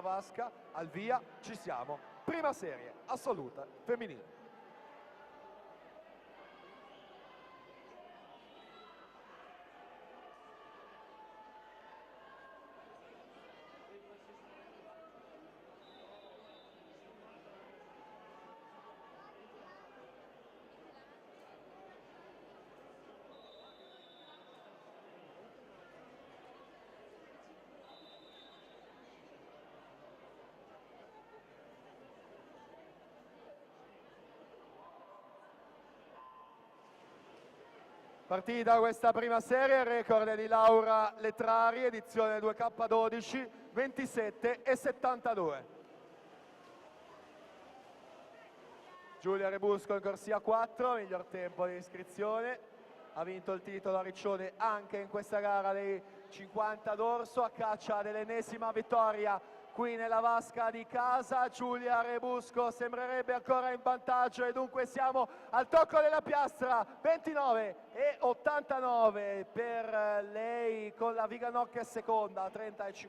vasca, al via, ci siamo. Prima serie assoluta femminile. Partita questa prima serie, record di Laura Letrari, edizione 2K12, 27,72. Giulia Rebusco in corsia 4, miglior tempo di iscrizione. Ha vinto il titolo a Riccione anche in questa gara dei 50 d'orso, a caccia dell'ennesima vittoria qui nella vasca di casa. Giulia Rebusco sembrerebbe ancora in vantaggio e dunque siamo al tocco della piastra. 29,89 per lei con la Viganò che è seconda, 30,50.